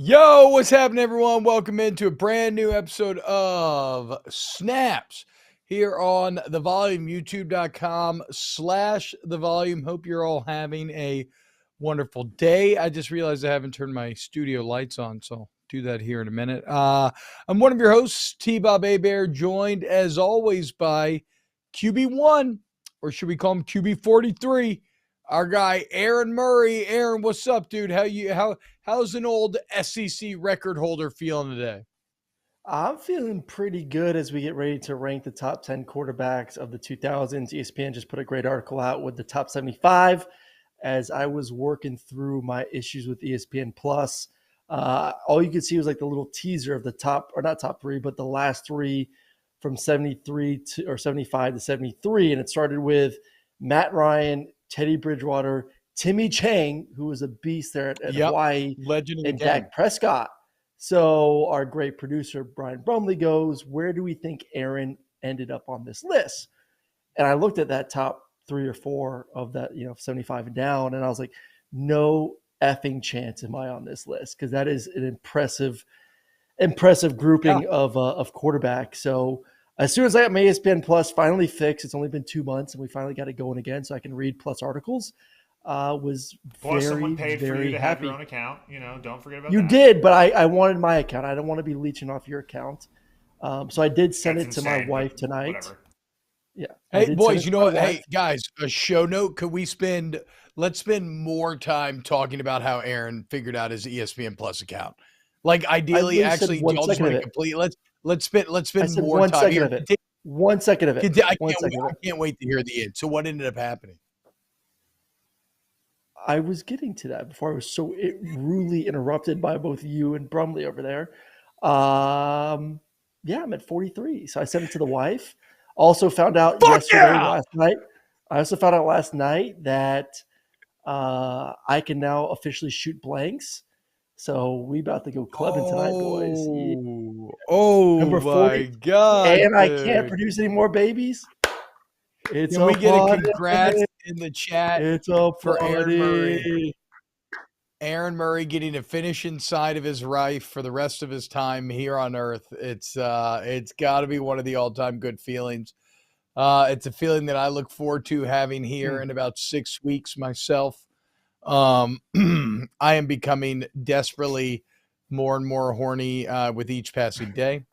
Yo, what's happening, everyone? Welcome into a brand new episode of Snaps here on The Volume, youtube.com/The Volume. Hope you're all having a wonderful day. I just realized I haven't turned my studio lights on, so I'll do that here in a minute. I'm one of your hosts, T-Bob Hebert, joined as always by QB1, or should we call him QB43? Our guy Aaron Murray. Aaron, what's up, dude? How's an old SEC record holder feeling today? I'm feeling pretty good as we get ready to rank the top 10 quarterbacks of the 2000s. ESPN just put a great article out with the top 75. As I was working through my issues with ESPN Plus, all you could see was like the little teaser of the top, or not top three, but the last three from 73 to or 75 to 73. And it started with Matt Ryan, Teddy Bridgewater, Timmy Chang, who was a beast there at Hawaii, legend of the and game. Dak Prescott. So our great producer, Brian Brumley, goes, where do we think Aaron ended up on this list? And I looked at that top 3 or 4 of that, 75 and down, and I was like, no effing chance am I on this list, because that is an impressive grouping of quarterbacks. So as soon as I got my ESPN Plus finally fixed, it's only been 2 months, and we finally got it going again, so I can read Plus articles. Was Plus, very, someone paid for very you to happy. have your own account. Don't forget about you that. You did, but I wanted my account. I don't want to be leeching off your account. So I did send That's it to insane, my wife but tonight. whatever. Yeah. Hey, boys, you know what? Hey, guys, a show note. Let's spend more time talking about how Aaron figured out his ESPN Plus account. Like, ideally, actually, do y'all just want to complete? Let's spend more time here. 1 second of it. I can't wait to hear the end. So what ended up happening? I was getting to that before I was so rudely interrupted by both you and Brumley over there. I'm at 43. So I sent it to the wife. Also found out last night. I also found out last night that I can now officially shoot blanks. So we about to go clubbing tonight, boys. Oh my God! And I can't produce any more babies. Can we get a congrats in the chat? It's a for Aaron Murray. Aaron Murray getting to finish inside of his life for the rest of his time here on Earth. It's got to be one of the all-time good feelings. It's a feeling that I look forward to having here in about 6 weeks myself. I am becoming desperately more and more horny with each passing day,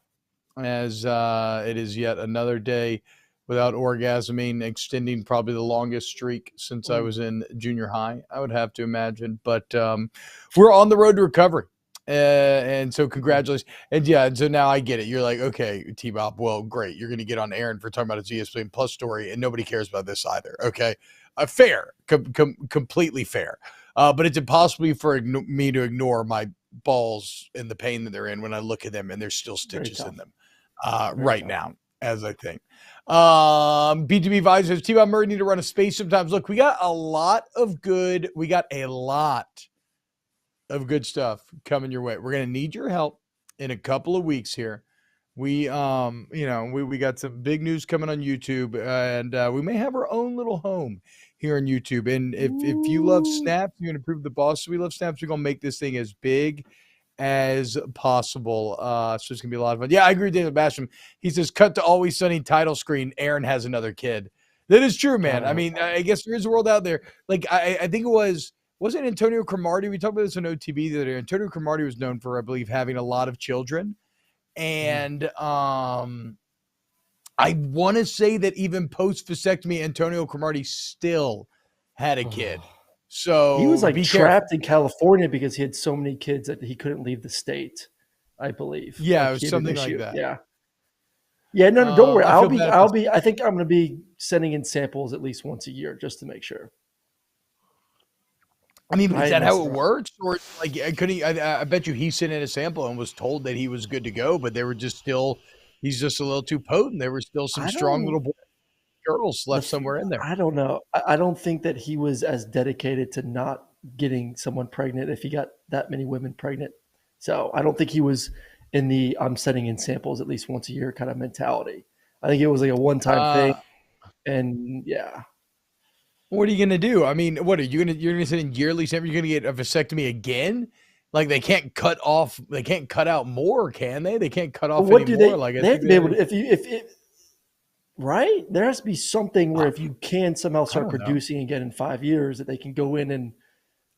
as it is yet another day without orgasming, extending probably the longest streak since I was in junior high, I would have to imagine. But we're on the road to recovery. And so congratulations. And so now I get it. You're like, okay, T-Bob, well, great. You're going to get on Aaron for talking about his ESPN Plus story, and nobody cares about this either. Okay. Fair. Completely fair. But it's impossible for me to ignore my balls and the pain that they're in when I look at them and there's still stitches in them right now, as I think. B2B Advisors, T-Bob Murray need to run a space sometimes. Look, we got a lot of good stuff coming your way. We're going to need your help in a couple of weeks here. We got some big news coming on YouTube, and we may have our own little home here on YouTube. And if you love Snaps, you're going to prove the boss. So we love Snaps. We're going to make this thing as big as possible. So it's going to be a lot of fun. Yeah, I agree with David Basham. He says, cut to Always Sunny title screen. Aaron has another kid. That is true, man. I mean, I guess there is a world out there. Like, I think it wasn't Antonio Cromartie? We talked about this on OTB the other day. Antonio Cromartie was known for, I believe, having a lot of children. And I want to say that even post-vasectomy, Antonio Cromartie still had a kid. So he was like trapped in California because he had so many kids that he couldn't leave the state, I believe. Yeah, it was something like that. Yeah. Yeah, no, don't worry. I think I'm going to be sending in samples at least once a year just to make sure. I mean, is that how it works? Or like, I bet you he sent in a sample and was told that he was good to go, but they were just he's just a little too potent. There were still some strong little girls left somewhere in there. I don't know. I don't think that he was as dedicated to not getting someone pregnant if he got that many women pregnant. So I don't think he was in the I'm sending in samples at least once a year kind of mentality. I think it was like a one-time thing. And yeah. What are you going to do? I mean, what are you going to, you're going to send in yearly samples? You're going to get a vasectomy again? Like they can't cut out more, can they? They can't cut off what any do more. they? Like I They have think to be able to. If right, there has to be something where I if you can somehow I start don't know. producing again in 5 years, that they can go in and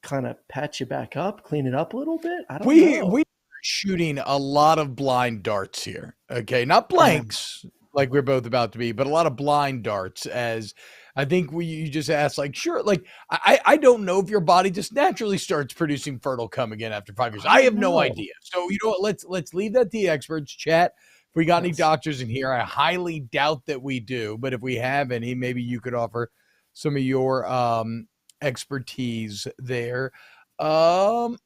kind of patch you back up, clean it up a little bit. I don't We know. are shooting a lot of blind darts here. Okay, not Um, blanks like we're both about to be, but a lot of blind darts. As I think you just asked, like, sure, like I don't know if your body just naturally starts producing fertile cum again after 5 years. I I don't have no know. idea. So you know what? Let's leave that to the experts. Chat. If we got any Yes. doctors in here, I highly doubt that we do. But if we have any, maybe you could offer some of your expertise there. Um.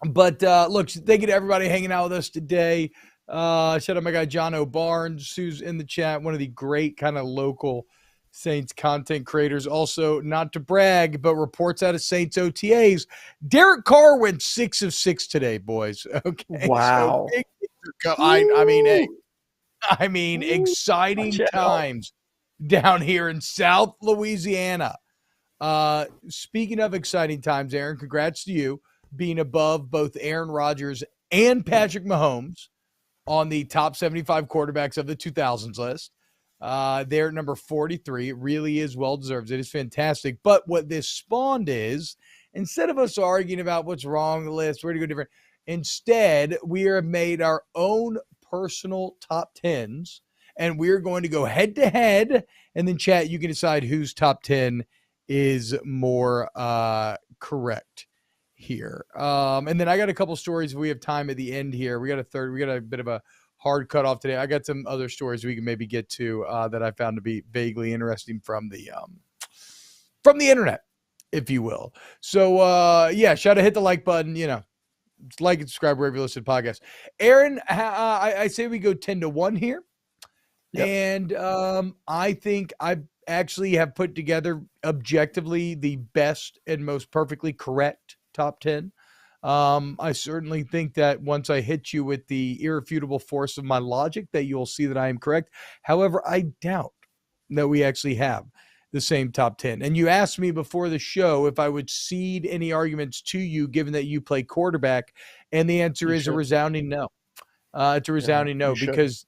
But look, thank you to everybody hanging out with us today. Shout out my guy John O'Barnes, who's in the chat, one of the great kind of local Saints content creators. Also, not to brag, but reports out of Saints OTAs. Derek Carr went 6 of 6 today, boys. Okay, so Wow. big. I mean, hey, Woo! exciting Watch out. times down here in South Louisiana. Speaking of exciting times, Aaron, congrats to you being above both Aaron Rodgers and Patrick Mahomes on the top 75 quarterbacks of the 2000s list. They're at number 43. It really is well deserved. It is fantastic. But what this spawned is, instead of us arguing about what's wrong with the list, where to go different, instead, we have made our own personal top 10s, and we're going to go head to head. And then, chat, you can decide whose top 10 is more correct here. And then I got a couple stories. We have time at the end here. We got a bit of a hard cutoff today. I got some other stories we can maybe get to that I found to be vaguely interesting from the internet, if you will. So yeah, shout out, hit the like button, like and subscribe wherever you listen to podcasts. Aaron, I say we go 10-1 here. Yep. And I think I actually have put together objectively the best and most perfectly correct top 10. I certainly think that once I hit you with the irrefutable force of my logic, that you'll see that I am correct. However, I doubt that we actually have the same top 10. And you asked me before the show if I would cede any arguments to you, given that you play quarterback. And the answer is a resounding no. It's a resounding no, because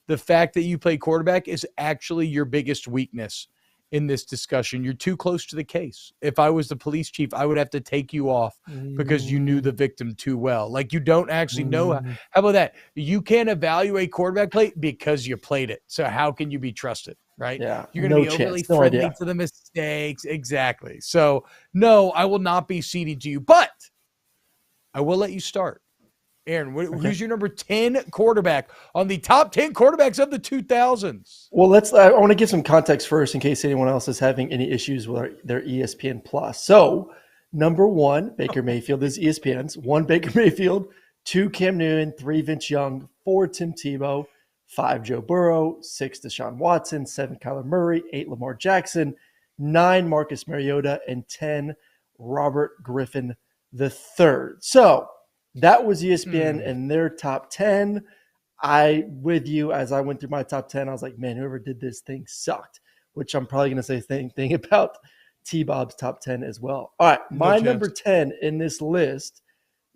the fact that you play quarterback is actually your biggest weakness in this discussion. You're too close to the case. If I was the police chief, I would have to take you off because you knew the victim too well. Like, you don't actually know. How about that? You can't evaluate quarterback play because you played it. So how can you be trusted, right? Yeah. You're going to be overly friendly to the mistakes. Exactly. So no, I will not be ceding to you, but I will let you start. Aaron, who's your number 10 quarterback on the top 10 quarterbacks of the 2000s? Well, I want to give some context first in case anyone else is having any issues with their ESPN Plus. So, number 1, Baker Mayfield is ESPN's. 1, Baker Mayfield. 2, Cam Newton. 3, Vince Young. 4, Tim Tebow. 5, Joe Burrow. 6, Deshaun Watson. 7, Kyler Murray. 8, Lamar Jackson. 9, Marcus Mariota. And 10, Robert Griffin III. So, that was ESPN and their top 10. With you, as I went through my top 10, I was like, man, whoever did this thing sucked, which I'm probably going to say the same thing about T-Bob's top 10 as well. All right, my number 10 in this list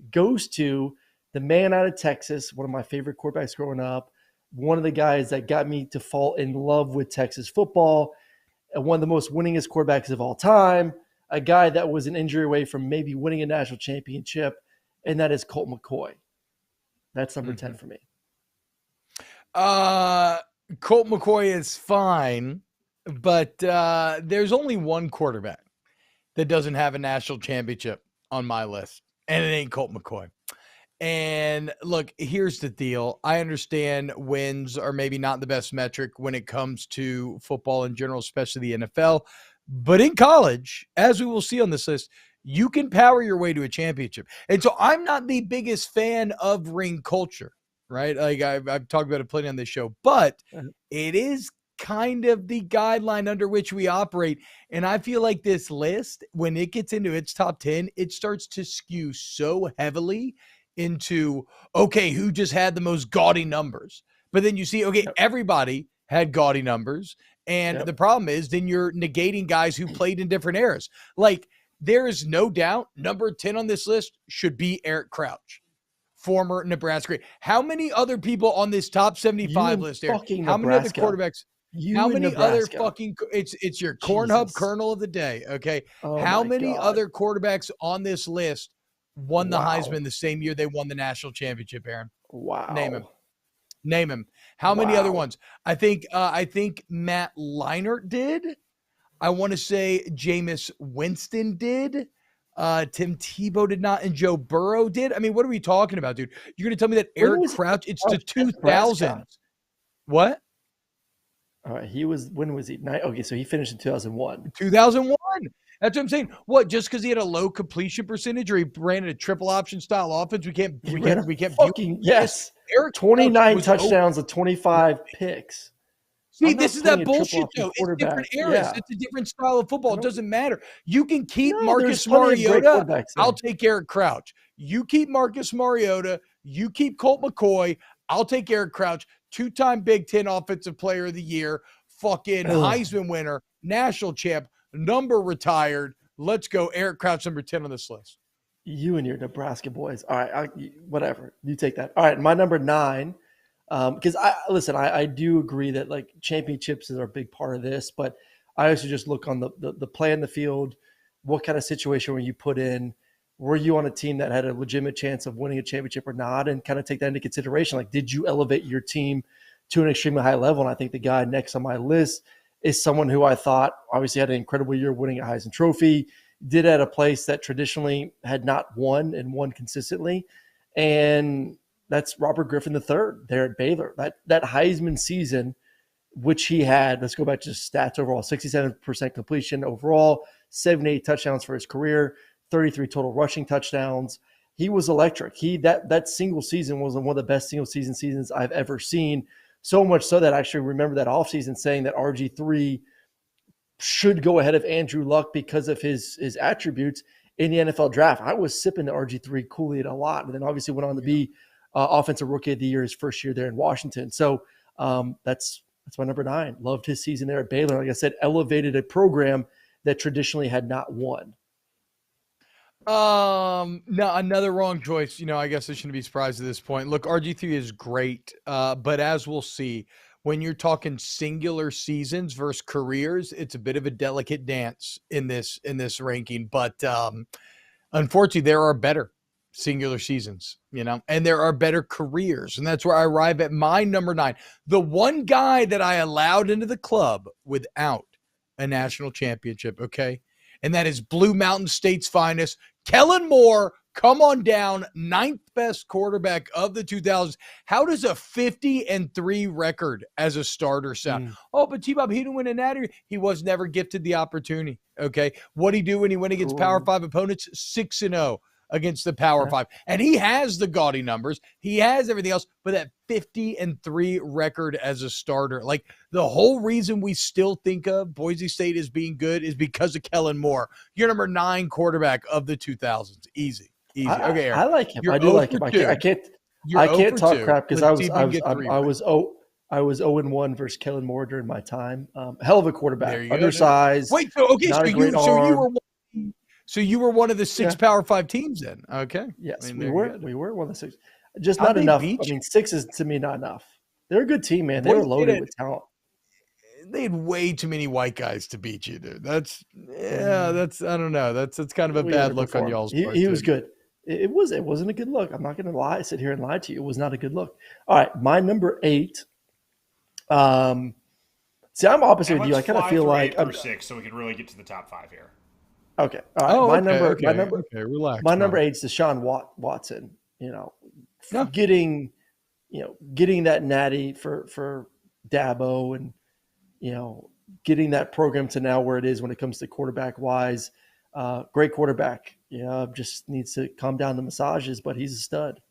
goes to the man out of Texas, one of my favorite quarterbacks growing up, one of the guys that got me to fall in love with Texas football, and one of the most winningest quarterbacks of all time, a guy that was an injury away from maybe winning a national championship, and that is Colt McCoy. That's number 10 for me. Colt McCoy is fine, but there's only one quarterback that doesn't have a national championship on my list, and it ain't Colt McCoy. And look, here's the deal. I understand wins are maybe not the best metric when it comes to football in general, especially the NFL. But in college, as we will see on this list, you can power your way to a championship. And so I'm not the biggest fan of ring culture, right? Like I've talked about it plenty on this show, but it is kind of the guideline under which we operate. And I feel like this list, when it gets into its top 10, it starts to skew so heavily into, okay, who just had the most gaudy numbers? But then you see, okay, everybody had gaudy numbers. And the problem is then you're negating guys who played in different eras. Like, there is no doubt number 10 on this list should be Eric Crouch, former Nebraska. How many other people on this top 75 list, Eric? How many other quarterbacks? How many other fucking – it's your corn hub kernel of the day, okay? How many other quarterbacks on this list won the Heisman the same year they won the national championship, Aaron? Wow. Name him. How many other ones? I think Matt Leinart did. I want to say Jameis Winston did. Tim Tebow did not, and Joe Burrow did. I mean, what are we talking about, dude? You're going to tell me that Eric Crouch, it's the 2000s. What? All right, when was he? Okay, so he finished in 2001. 2001. That's what I'm saying. What? Just because he had a low completion percentage, or he ran a triple option style offense, we can't. Yes. Eric 29 touchdowns with 25 picks. See, this is that bullshit, though. It's different eras. Yeah. It's a different style of football. It doesn't matter. You can keep Marcus Mariota. I'll take Eric Crouch. You keep Marcus Mariota. You keep Colt McCoy. I'll take Eric Crouch. 2-time Big Ten Offensive Player of the Year. Fucking Heisman winner. National champ. Number retired. Let's go. Eric Crouch, number 10 on this list. You and your Nebraska boys. All right. Whatever. You take that. All right. My number 9. Because I do agree that like championships are a big part of this, but I also just look on the play in the field. What kind of situation were you put in? Were you on a team that had a legitimate chance of winning a championship or not? And kind of take that into consideration. Like, did you elevate your team to an extremely high level? And I think the guy next on my list is someone who I thought obviously had an incredible year winning a Heisman Trophy, did at a place that traditionally had not won and won consistently. And that's Robert Griffin III there at Baylor. That Heisman season, which he had, let's go back to stats overall, 67% completion overall, 78 touchdowns for his career, 33 total rushing touchdowns. He was electric. That single season was one of the best single seasons I've ever seen. So much so that I actually remember that offseason saying that RG3 should go ahead of Andrew Luck because of his attributes in the NFL draft. I was sipping the RG3 Kool-Aid a lot, and then obviously went on to be Offensive Rookie of the Year his first year there in Washington. So that's my number 9. Loved his season there at Baylor. Like I said, elevated a program that traditionally had not won. No, another wrong choice. I guess I shouldn't be surprised at this point. Look, RG3 is great, but as we'll see, when you're talking singular seasons versus careers, it's a bit of a delicate dance in this ranking. But unfortunately, there are better singular seasons, and there are better careers. And that's where I arrive at my number 9. The one guy that I allowed into the club without a national championship, okay? And that is Blue Mountain State's finest, Kellen Moore. Come on down, 9th best quarterback of the 2000s. How does a 50-3 record as a starter sound? Oh, but T-Bob, he didn't win a natty. He was never gifted the opportunity, okay? What'd he do when he went against Power 5 opponents? 6-0 against the Power 5. And he has the gaudy numbers. He has everything else, but that 50-3 record as a starter, like the whole reason we still think of Boise State as being good is because of Kellen Moore. You're number 9 quarterback of the 2000s. Easy. Okay, Aaron. I like him. I do like him. I can't talk crap because I was 0-1 versus Kellen Moore during my time. Hell of a quarterback, undersized. Wait, so you were one of the 6 Power 5 teams then? Okay. Yes, we were. We were one of the 6. Just not enough. 6 is to me not enough. They're a good team, man. They were loaded with talent. They had way too many white guys to beat you, dude. I don't know. That's kind of a bad look on y'all's part. He was good. It wasn't a good look. I'm not going to sit here and lie to you. It was not a good look. All right, my number 8. See, I'm opposite with you. I kind of feel like I'm 6, so we can really get to the top 5 here. Okay. All right. Relax. My number 8 is Deshaun Watson. Getting that natty for Dabo and getting that program to now where it is when it comes to quarterback wise. Great quarterback. Just needs to calm down the massages, but he's a stud.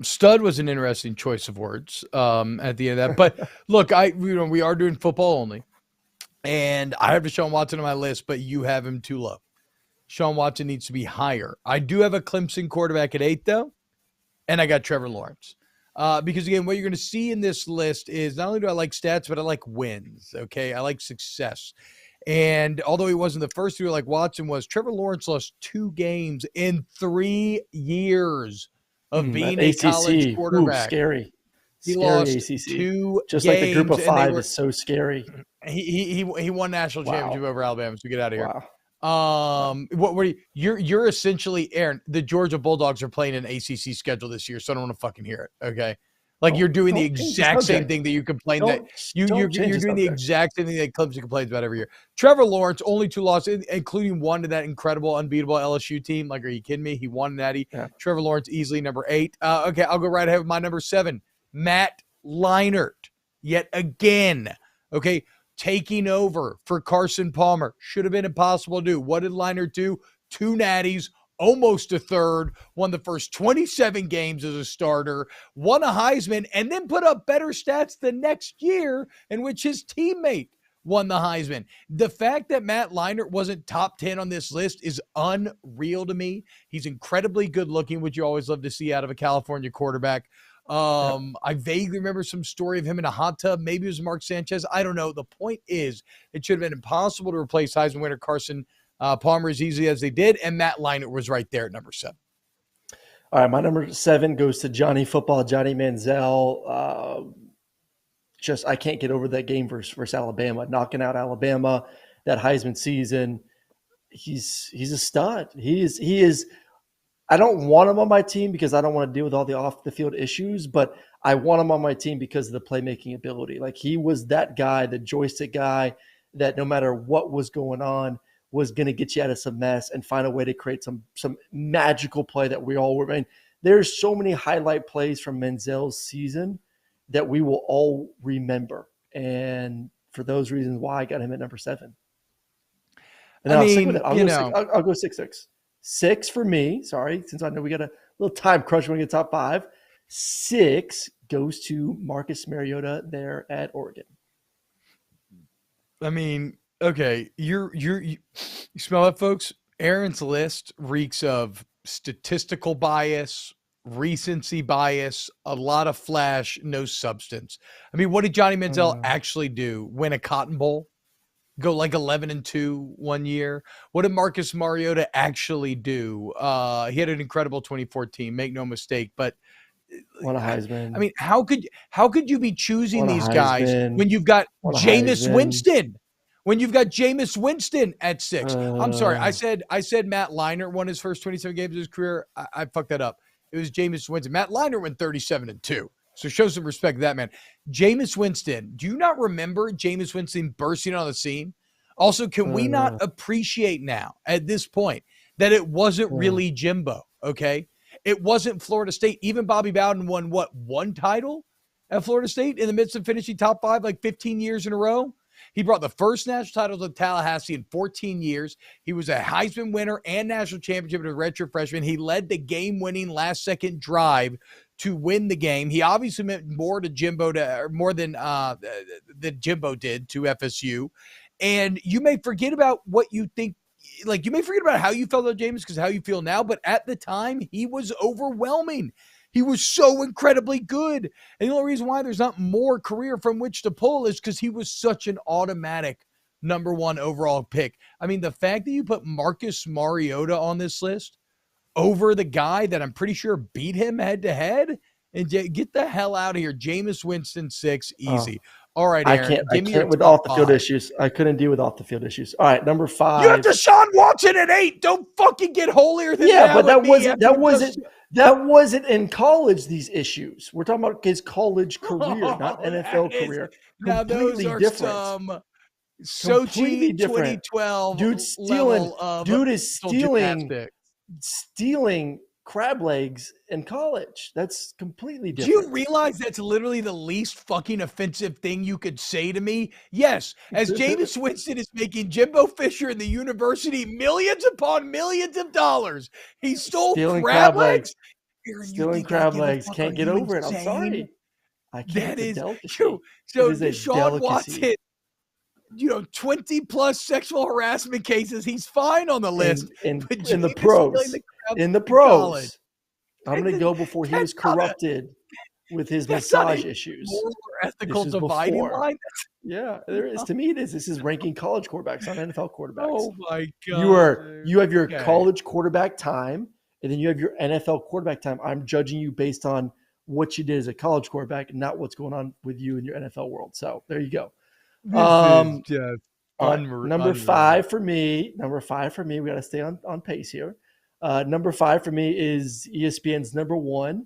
Stud was an interesting choice of words at the end of that. But look, we are doing football only. And I have Deshaun Watson on my list, but you have him too low. Deshaun Watson needs to be higher. I do have a Clemson quarterback at 8, though, and I got Trevor Lawrence. Because, again, what you're going to see in this list is not only do I like stats, but I like wins, okay? I like success. And although he wasn't the first to like Watson was, Trevor Lawrence lost 2 games in 3 years of being a college ACC, quarterback. scary. He Scary lost ACC. 2 Just games, like the group of and they 5 were, is so scary. he won national championship over Alabama. So get out of here. Wow. What were you're essentially, Aaron, the Georgia Bulldogs are playing an ACC schedule this year, so I don't want to fucking hear it. Okay. Like you're doing the exact same thing that you complain that you're doing the exact same thing that Clemson complains about every year. Trevor Lawrence, only 2 losses, including one to that incredible, unbeatable LSU team. Like, are you kidding me? He won Natty. Yeah. Trevor Lawrence easily number 8. Okay, I'll go right ahead with my number 7, Matt Leinart. Yet again, okay, taking over for Carson Palmer. Should have been impossible to do. What did Leinart do? 2 natties, almost a third, won the first 27 games as a starter, won a Heisman, and then put up better stats the next year in which his teammate won the Heisman. The fact that Matt Leinart wasn't top 10 on this list is unreal to me. He's incredibly good looking, which you always love to see out of a California quarterback. I vaguely remember some story of him in a hot tub. Maybe it was Mark Sanchez. I don't know. The point is, it should have been impossible to replace Heisman winner Carson Palmer as easily as they did, and Matt Leinart was right there at number 7. All right, my number 7 goes to Johnny Football, Johnny Manziel. I can't get over that game versus Alabama, knocking out Alabama, that Heisman season. He's a stud. He is. I don't want him on my team because I don't want to deal with all the off the field issues, but I want him on my team because of the playmaking ability. Like, he was that guy, the joystick guy, that no matter what was going on, was going to get you out of some mess and find a way to create some magical play that we all were. I mean, there's so many highlight plays from Manziel's season that we will all remember. And for those reasons why I got him at number 7. And I'll stick with it. I'll go 6. 6 for me. Sorry, since I know we got a little time crunch when we get top 5. 6 goes to Marcus Mariota there at Oregon. I mean, okay, you smell that, folks? Aaron's list reeks of statistical bias, recency bias, a lot of flash, no substance. I mean, what did Johnny Manziel actually do? Win a Cotton Bowl? Go like 11-2 one year? What did Marcus Mariota actually do? He had an incredible 2014, make no mistake, but what a Heisman. I mean, how could you be choosing these guys when you've got Jameis Winston? When you've got Jameis Winston at 6. I'm sorry. I said Matt Leinart won his first 27 games of his career. I fucked that up. It was Jameis Winston. Matt Leinart went 37-2. So show some respect to that man. Jameis Winston. Do you not remember Jameis Winston bursting on the scene? Also, can we not appreciate now at this point that it wasn't really Jimbo, okay? It wasn't Florida State. Even Bobby Bowden won, one title at Florida State in the midst of finishing top 5 like 15 years in a row? He brought the first national title to Tallahassee in 14 years. He was a Heisman winner and national championship as a redshirt freshman. He led the game-winning last-second drive to win the game. He obviously meant more to Jimbo, more than Jimbo did to FSU. And you may forget about what you think. Like, you may forget about how you felt about Jameis because how you feel now. But at the time, he was overwhelming. He was so incredibly good. And the only reason why there's not more career from which to pull is because he was such an automatic number 1 overall pick. I mean, the fact that you put Marcus Mariota on this list over the guy that I'm pretty sure beat him head to head, and get the hell out of here. Jameis Winston 6, easy. All right, Aaron. I can't with off the field issues. I couldn't deal with off the field issues. All right, number 5. You have Deshaun Watson at 8. Don't fucking get holier than that. Yeah, but that wasn't in college. These issues. We're talking about his college career, not NFL career. Now those are different. Some Sochi 2012 Dude is stealing crab legs in college. That's completely different. Do you realize that's literally the least fucking offensive thing you could say to me? Yes, as Jameis Winston is making Jimbo Fisher and the university millions upon millions of dollars, he stole crab legs. Stealing crab legs. Can't get over it. I'm sorry. I can't. That is true. So Deshaun Watson, 20 plus sexual harassment cases. He's fine on the list. In the pros. In the pros. I'm going to go before he was corrupted with his massage issues. Moral or ethical dividing line. Yeah, there is. To me, it is. This is ranking college quarterbacks, not NFL quarterbacks. Oh my You god! have your Okay. college quarterback time, and then you have your NFL quarterback time. I'm judging you based on what you did as a college quarterback, not what's going on with you in your NFL world. So there you go. This is just All right, number unreal. 5 for me. Number 5 for me. We got to stay on pace here. Number 5 for me is ESPN's number 1.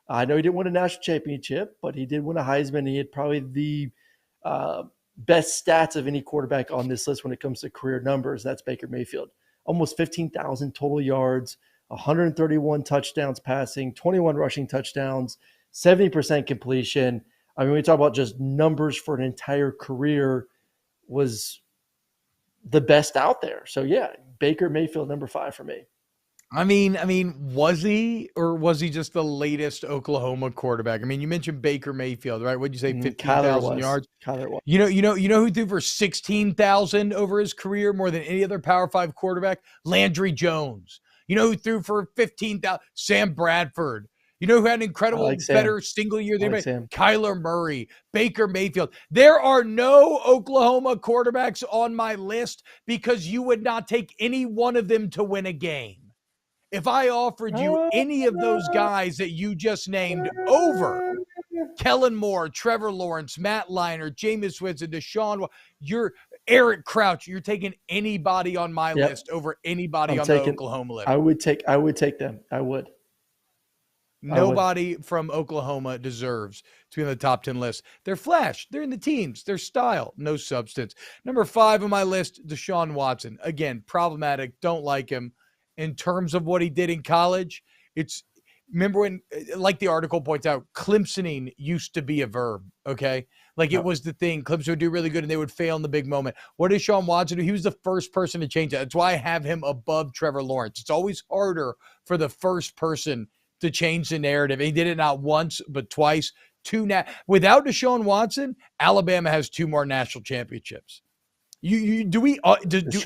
I know he didn't win a national championship, but he did win a Heisman. He had probably the best stats of any quarterback on this list when it comes to career numbers. That's Baker Mayfield. Almost 15,000 total yards, 131 touchdowns passing, 21 rushing touchdowns, 70% completion. I mean, we talk about just numbers for an entire career, was the best out there. So yeah, Baker Mayfield, number 5 for me. I mean, was he, or was he just the latest Oklahoma quarterback? I mean, you mentioned Baker Mayfield, right? What'd you say, 15,000 yards? Kyler was. You know who threw for 16,000 over his career, more than any other Power 5 quarterback? Landry Jones. You know who threw for 15,000? Sam Bradford. You know who had an incredible, better single year than anybody? Kyler Murray, Baker Mayfield. There are no Oklahoma quarterbacks on my list because you would not take any one of them to win a game. If I offered you any of those guys that you just named over Kellen Moore, Trevor Lawrence, Matt Leinart, Jameis Winston, Deshaun, you're Eric Crouch, you're taking anybody on my list over anybody on the Oklahoma list. I would take them. I would. Nobody from Oklahoma deserves to be on the top 10 list. They're flash. They're in the teams. They're style. No substance. Number 5 on my list, Deshaun Watson. Again, problematic. Don't like him. In terms of what he did in college, remember when, like the article points out, Clemsoning used to be a verb, okay? Like it was the thing. Clemson would do really good and they would fail in the big moment. What did Deshaun Watson do? He was the first person to change that. That's why I have him above Trevor Lawrence. It's always harder for the first person to change the narrative. He did it not once, but twice. Without Deshaun Watson, Alabama has 2 more national championships. Do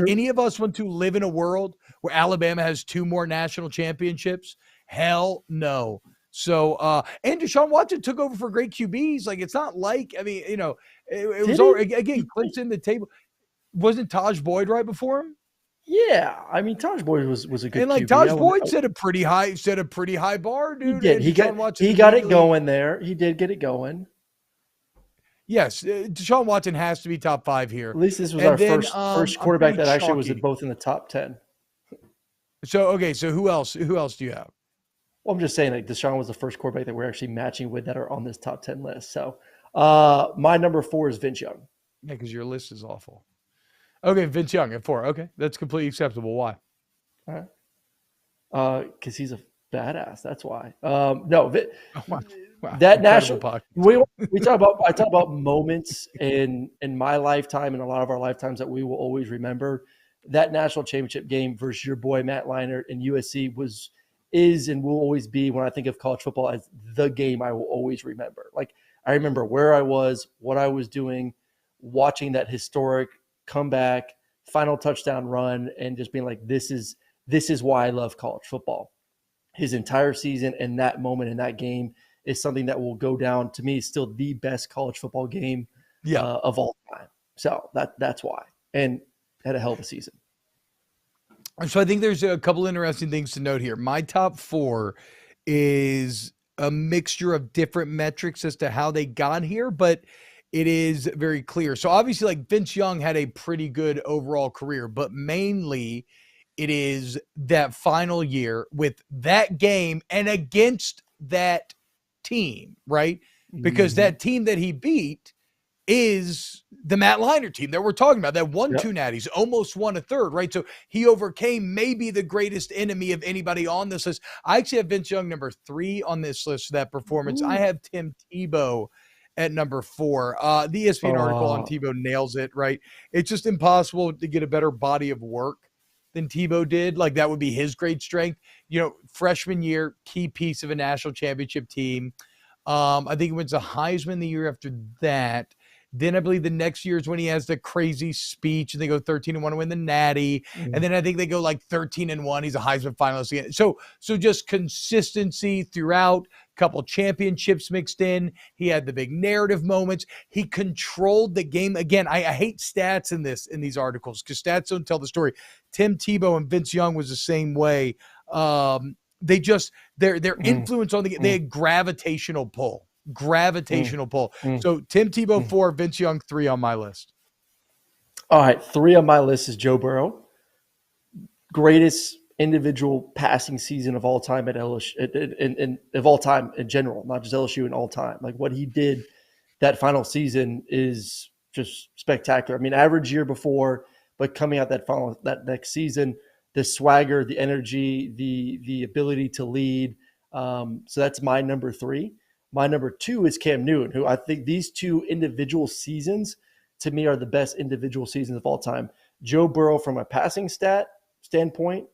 any of us want to live in a world where Alabama has 2 more national championships? Hell no. So, and Deshaun Watson took over for great QBs. Like, it's not like, I mean, it was all, again, Clemson, the table. Wasn't Taj Boyd right before him? Yeah, I mean, Taj Boyd was a good. And like QB. Taj Boyd set a pretty high bar, dude. He did. He got it going there. He did get it going. Yes, Deshaun Watson has to be top 5 here. At least this was our first quarterback that actually was both in the top 10. So who else do you have? Well, I'm just saying, like, Deshaun was the first quarterback that we're actually matching with that are on this top 10 list. So my number 4 is Vince Young. Yeah, because your list is awful. Okay, Vince Young at 4. Okay, that's completely acceptable. Why? Because he's a badass. That's why. No, wow. That national. I talk about moments in my lifetime and a lot of our lifetimes that we will always remember. That national championship game versus your boy Matt Leinart and USC is and will always be, when I think of college football, as the game I will always remember. Like, I remember where I was, what I was doing, watching that historic comeback, final touchdown run, and just being like, this is why I love college football. His entire season and that moment in that game is something that will go down, to me, still the best college football game of all time. So that's why. And had a hell of a season. So I think there's a couple interesting things to note here. My top 4 is a mixture of different metrics as to how they got here, but it is very clear. So obviously, like, Vince Young had a pretty good overall career, but mainly it is that final year with that game and against that team, right? Because that team that he beat is the Matt Leinart team that we're talking about, that won 2 natties, almost won a third, right? So he overcame maybe the greatest enemy of anybody on this list. I actually have Vince Young number 3 on this list for that performance. I have Tim Tebow at number 4. The ESPN article on Tebow nails it, right? It's just impossible to get a better body of work than Tebow did. Like, that would be his great strength. Freshman year, key piece of a national championship team. I think he wins a Heisman the year after that. Then I believe the next year is when he has the crazy speech and they go 13-1 to win the Natty. And then I think they go like 13-1. He's a Heisman finalist again. So just consistency throughout, couple championships mixed in. He had the big narrative moments. He controlled the game. Again, I hate stats in these articles because stats don't tell the story. Tim Tebow and Vince Young was the same way. They just their influence on the game, they had gravitational pull. So Tim Tebow 4, Vince Young 3 on my list. All right, 3 on my list is Joe Burrow. Greatest individual passing season of all time at LSU, of all time in general, not just LSU in all time. Like what he did that final season is just spectacular. I mean, average year before, but coming out that next season, the swagger, the energy, the ability to lead. So that's my number 3. My number 2 is Cam Newton, who I think these 2 individual seasons to me are the best individual seasons of all time. Joe Burrow from a passing standpoint,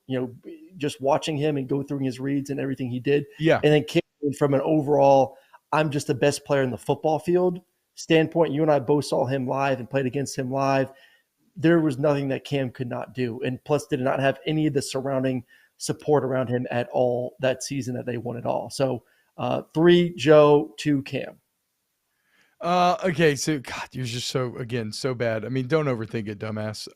just watching him and go through his reads and everything he did. Yeah. And then Cam Newton from an overall, I'm just the best player in the football field standpoint. You and I both saw him live and played against him live. There was nothing that Cam could not do. And plus did not have any of the surrounding support around him at all that season that they won it all. So 3 Joe, 2 Cam. Okay, so God, you're just so bad. I mean, don't overthink it, dumbass.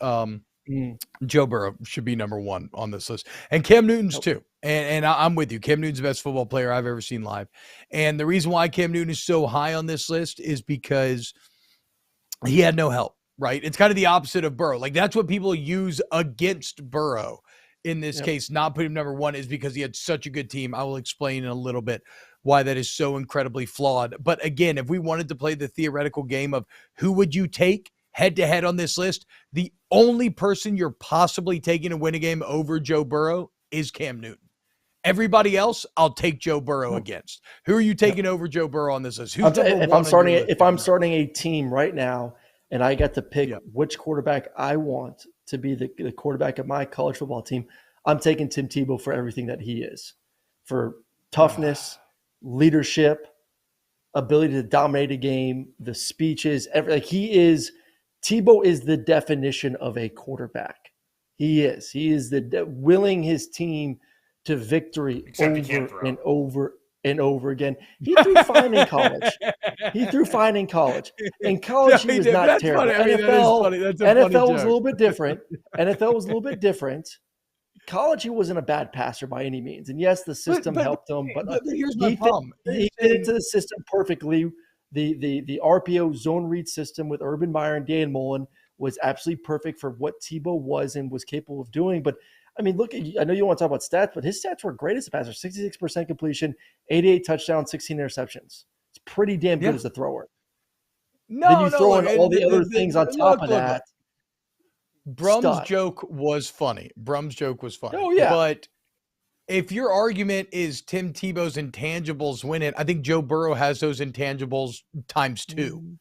Joe Burrow should be number 1 on this list, and Cam Newton's too. And I'm with you. Cam Newton's the best football player I've ever seen live. And the reason why Cam Newton is so high on this list is because he had no help, right? It's kind of the opposite of Burrow. Like that's what people use against Burrow in this case, not putting him number 1 is because he had such a good team. I will explain in a little bit why that is so incredibly flawed. But again, if we wanted to play the theoretical game of who would you take head to head on this list, the only person you're possibly taking to win a game over Joe Burrow is Cam Newton. Everybody else, I'll take Joe Burrow against. Who are you taking over Joe Burrow on this list? Who's if I'm starting a team right now and I get to pick which quarterback I want to be the quarterback of my college football team, I'm taking Tim Tebow for everything that he is. For toughness, leadership, ability to dominate a game, the speeches, Tebow is the definition of a quarterback. He is willing his team to victory over and over and over again. He threw fine in college. In college, he was not terrible. NFL was a little bit different. NFL was a little bit different. College, he wasn't a bad passer by any means. And yes, the system helped him, but here's my problem. He fit into the system perfectly. The RPO zone read system with Urban Meyer and Dan Mullen was absolutely perfect for what Tebow was and was capable of doing. But I mean, look, I know you want to talk about stats, but his stats were great as a passer: 66% completion, 88 touchdowns, 16 interceptions. It's pretty damn good as a thrower. Then you throw in all the other things on top of that. Brum's joke was funny. Oh, yeah. But if your argument is Tim Tebow's intangibles win it, I think Joe Burrow has those intangibles times 2.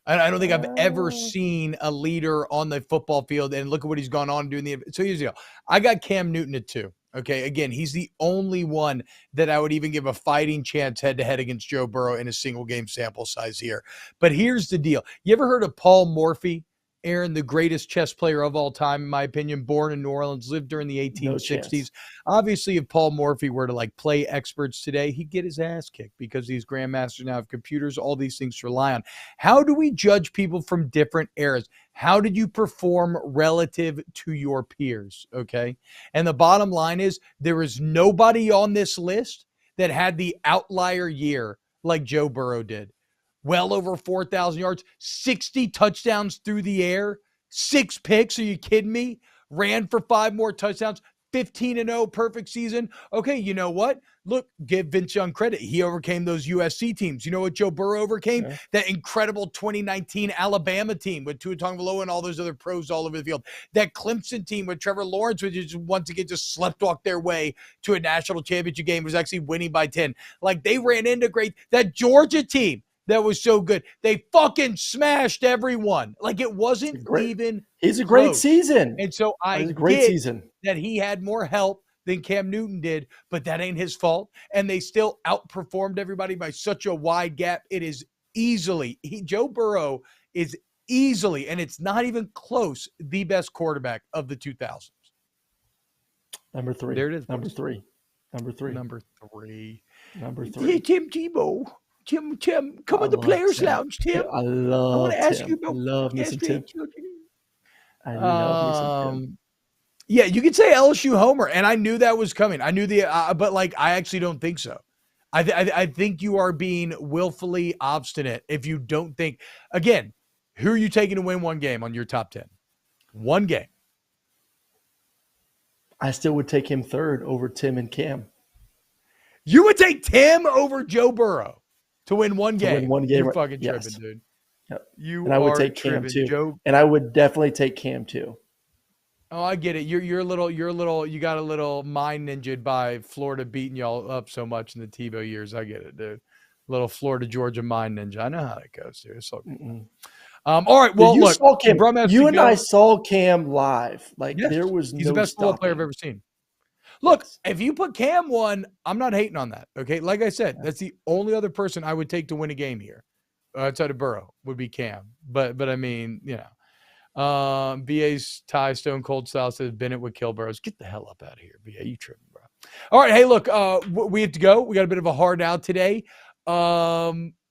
I don't think I've ever seen a leader on the football field, and look at what he's gone on doing. So here's the deal. I got Cam Newton at 2. Okay, again, he's the only one that I would even give a fighting chance head-to-head against Joe Burrow in a single game sample size here. But here's the deal. You ever heard of Paul Morphy? Aaron, the greatest chess player of all time, in my opinion, born in New Orleans, lived during the 1860s. Obviously, if Paul Morphy were to play experts today, he'd get his ass kicked because these grandmasters now have computers, all these things to rely on. How do we judge people from different eras? How did you perform relative to your peers? Okay. And the bottom line is there is nobody on this list that had the outlier year like Joe Burrow did. Well over 4,000 yards, 60 touchdowns through the air, 6 picks. Are you kidding me? Ran for 5 more touchdowns, 15-0, perfect season. Okay, you know what? Look, give Vince Young credit. He overcame those USC teams. You know what Joe Burrow overcame? Yeah. That incredible 2019 Alabama team with Tua Tagovailoa and all those other pros all over the field. That Clemson team with Trevor Lawrence, which just once again just slept walk their way to a national championship game, was actually winning by 10. They ran into that Georgia team. That was so good. They fucking smashed everyone. It wasn't even He's a great season. And so I get that he had more help than Cam Newton did, but that ain't his fault. And they still outperformed everybody by such a wide gap. It is easily, Joe Burrow is easily, and it's not even close, the best quarterback of the 2000s. Number 3. There it is. Number 3. Number three. Number three. Number Hey, three. Tim Tebow. Tim, come I in the love Players Tim. Lounge, Tim. I I want love to ask you Tim. I about love me some Tim. yesterday. I love me some Tim. Yeah, you could say LSU homer, and I knew that was coming. I knew but like I actually don't think so. I think you are being willfully obstinate if you don't think. Again, who are you taking to win one game on your top 10? One game. I still would take him third over Tim and Cam. You would take Tim over Joe Burrow to win one game. Win one game. You're fucking yes. tripping, dude. Yep. You and I would are take Cam tripping, too. Joe. And I would definitely take Cam too. Oh, I get it. You're a little. You got a little mind ninja by Florida beating y'all up so much in the Tebow years. I get it, dude. Little Florida Georgia mind ninja. I know how that goes, dude. It's all good. All right. Well, you look, saw Cam. You and I saw Cam live. Like yes, there was he's no the best football player I've ever seen. Look, if you put Cam one, I'm not hating on that. Okay, like I said, that's the only other person I would take to win a game here, outside of Burrow, would be Cam. But I mean, you know, BA's Ty Stone Cold Style says Bennett would kill Burrows. Get the hell up out of here, BA. You tripping, bro. All right, hey, look, we have to go. We got a bit of a hard out today.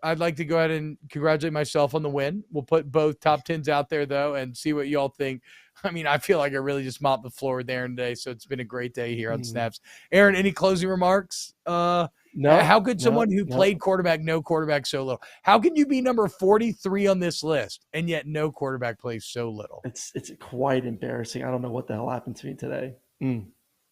I'd like to go ahead and congratulate myself on the win. We'll put both top 10s out there, though, and see what y'all think. I mean, I feel like I really just mopped the floor with Aaron today, so it's been a great day here on Snaps. Aaron, any closing remarks? No. How could someone who played quarterback know quarterback so little? How can you be number 43 on this list and yet no quarterback plays so little? It's quite embarrassing. I don't know what the hell happened to me today. I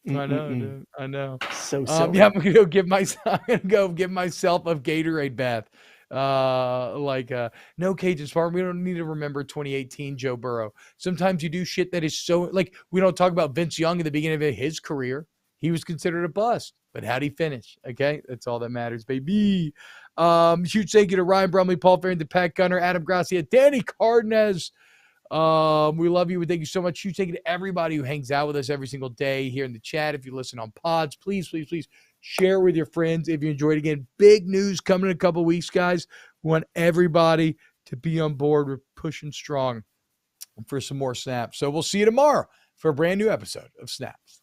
know, dude. I know. So silly. Yeah, I'm gonna go give myself a Gatorade bath. No cages farm. We don't need to remember 2018 Joe Burrow. Sometimes you do shit that is so like we don't talk about Vince Young at the beginning of his career. He was considered a bust, but how'd he finish? Okay, that's all that matters, baby. Huge thank you to Ryan Brumley, Paul Farrington, Pat Gunner, Adam Gracia, Danny Cardenas. We love you. We thank you so much. Huge thank you to everybody who hangs out with us every single day here in the chat. If you listen on pods, please share with your friends if you enjoyed. Again, big news coming in a couple weeks, guys. We want everybody to be on board. We're pushing strong for some more snaps. So we'll see you tomorrow for a brand new episode of Snaps.